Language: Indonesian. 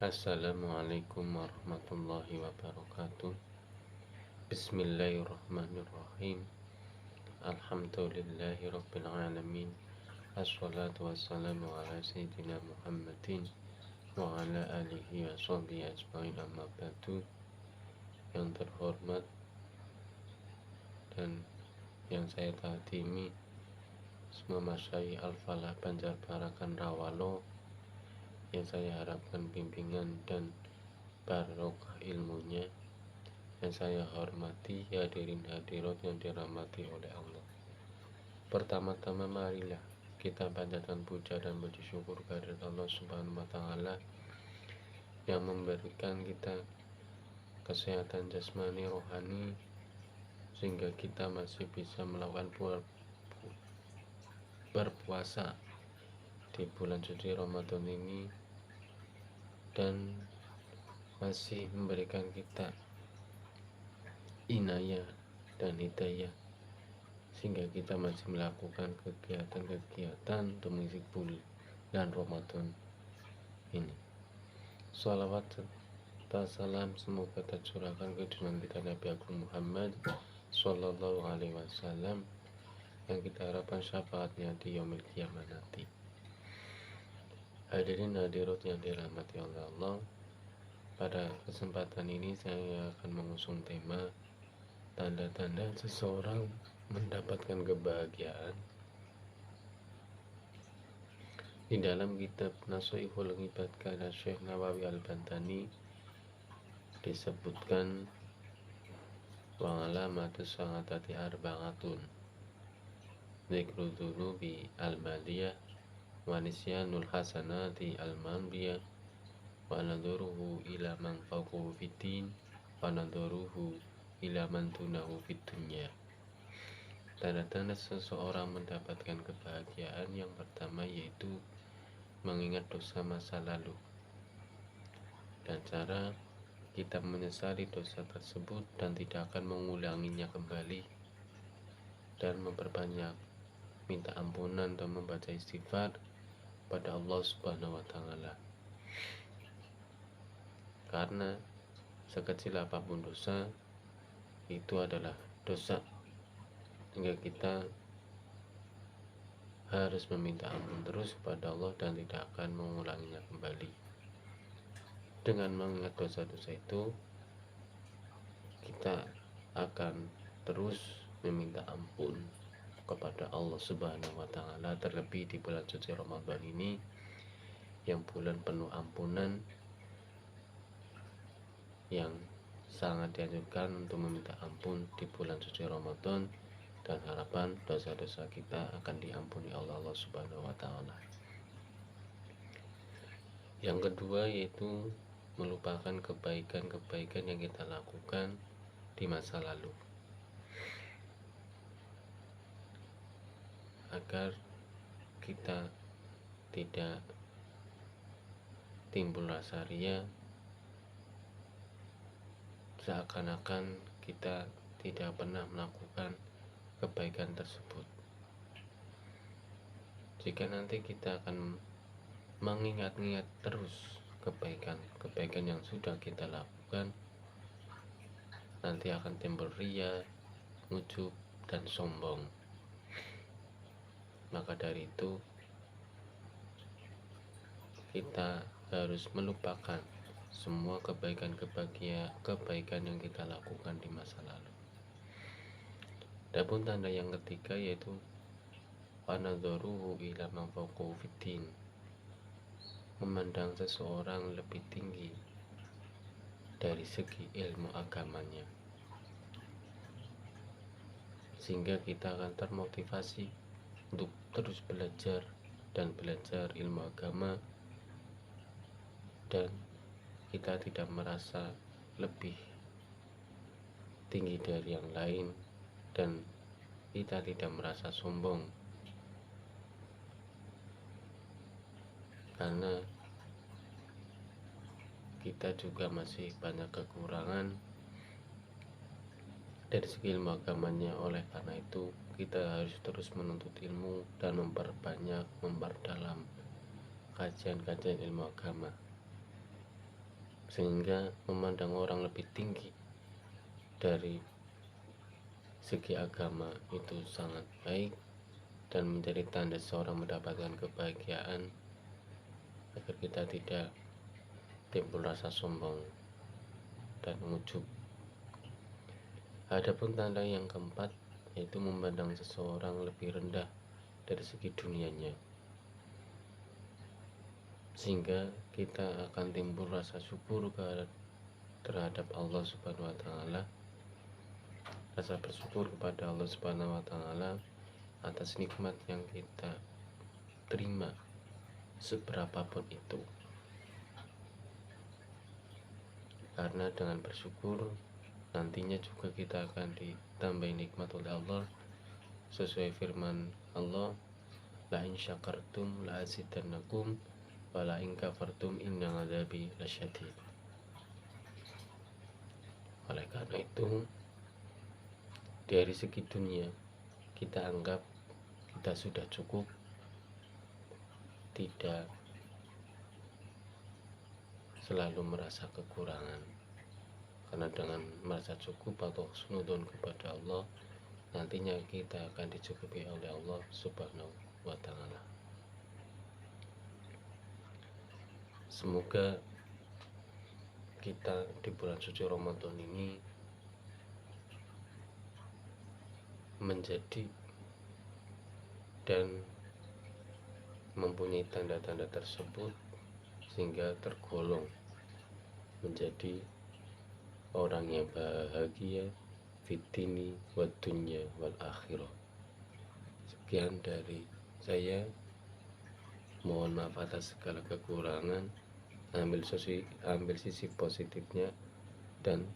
Assalamualaikum warahmatullahi wabarakatuh. Bismillahirrahmanirrahim. Alhamdulillahi rabbil alamin. Assalatu wassalamu ala sayyidina Muhammadin wa ala alihi wa sahbihi ajmain, amma ba'du. Yang terhormat dan yang saya takdimi semua masyayikh Al-Falah Banjarbarakan Rawalo, yang saya harapkan bimbingan dan barokah ilmunya, yang saya hormati hadirin hadirat yang dirahmati oleh Allah. Pertama-tama marilah kita panjatkan puja dan puji syukur kehadirat Allah Subhanahu wa taala yang memberikan kita kesehatan jasmani rohani sehingga kita masih bisa melakukan berpuasa di bulan suci Ramadan ini, dan masih memberikan kita inayah dan hidayah sehingga kita masih melakukan kegiatan-kegiatan untuk mengisi bulan Ramadan ini. Shalawat serta salam semoga tercurahkan ke junjungan kita Nabi Agung Muhammad Sallallahu Alaihi Wasallam yang kita harapkan syafaatnya di yaumil qiyamah nanti. Hadirin hadirat yang dirahmati oleh Allah, pada kesempatan ini saya akan mengusung tema tanda-tanda seseorang mendapatkan kebahagiaan. Di dalam kitab Nashihul Ibad karya Syekh Nawawi Al-Bantani disebutkan wa alamatus sa'adati arba'atun dzikru dzunubi al-maliyah wa nisyanul hasanati al-manbiyah wa nadhuruhu ila man fawqahu fiddin wa nadhuruhu ila man dunahu fid dunya. Tanda-tanda seseorang mendapatkan kebahagiaan yang pertama yaitu mengingat dosa masa lalu dan cara kita menyesali dosa tersebut dan tidak akan mengulanginya kembali, dan memperbanyak minta ampunan dan membaca istighfar pada Allah Subhanahu wa taala. Karena sekecil apapun dosa itu adalah dosa, sehingga kita harus meminta ampun terus kepada Allah dan tidak akan mengulanginya kembali. Dengan mengingat dosa-dosa itu, kita akan terus meminta ampun kepada Allah Subhanahu wa taala, terlebih di bulan suci Ramadan ini yang bulan penuh ampunan, yang sangat dianjurkan untuk meminta ampun di bulan suci Ramadan, dan harapan dosa-dosa kita akan diampuni oleh Allah Subhanahu wa taala. Yang kedua yaitu melupakan kebaikan-kebaikan yang kita lakukan di masa lalu, agar kita tidak timbul rasa ria, seakan-akan kita tidak pernah melakukan kebaikan tersebut. Jika nanti kita akan mengingat-ingat terus kebaikan yang sudah kita lakukan, nanti akan timbul ria, ujub, dan sombong. Maka dari itu kita harus melupakan semua kebaikan yang kita lakukan di masa lalu. Adapun tanda yang ketiga yaitu wanadharuhu ila man fawqahu fiddin, memandang seseorang lebih tinggi dari segi ilmu agamanya, sehingga kita akan termotivasi untuk terus belajar ilmu agama, dan kita tidak merasa lebih tinggi dari yang lain, dan kita tidak merasa sombong karena kita juga masih banyak kekurangan dari segi ilmu agamanya. Oleh karena itu kita harus terus menuntut ilmu dan memperdalam kajian-kajian ilmu agama. sehingga memandang orang lebih tinggi dari segi agama itu sangat baik dan menjadi tanda seorang mendapatkan kebahagiaan, agar kita tidak timbul rasa sombong dan ujub. Adapun tanda yang keempat, yaitu memandang seseorang lebih rendah dari segi dunianya, sehingga kita akan timbul rasa syukur terhadap Allah Subhanahu wa taala, rasa bersyukur kepada Allah Subhanahu wa taala atas nikmat yang kita terima seberapapun itu. Karena dengan bersyukur nantinya juga kita akan ditambahi nikmat oleh Allah sesuai firman Allah, la in syakartum la azidannakum wa la in kafartum inna adzabi lasyadid. Oleh karena itu, dari segi dunia kita anggap kita sudah cukup, tidak selalu merasa kekurangan, karena dengan merasa cukup atau husnudzon kepada Allah, nantinya kita akan dicukupi oleh Allah Subhanahu wa taala. Semoga kita di bulan suci Ramadan ini menjadi dan mempunyai tanda-tanda tersebut sehingga tergolong menjadi orang yang bahagia fitini wa dunya wal akhirah. Sekian dari saya, mohon maaf atas segala kekurangan, ambil sisi positifnya dan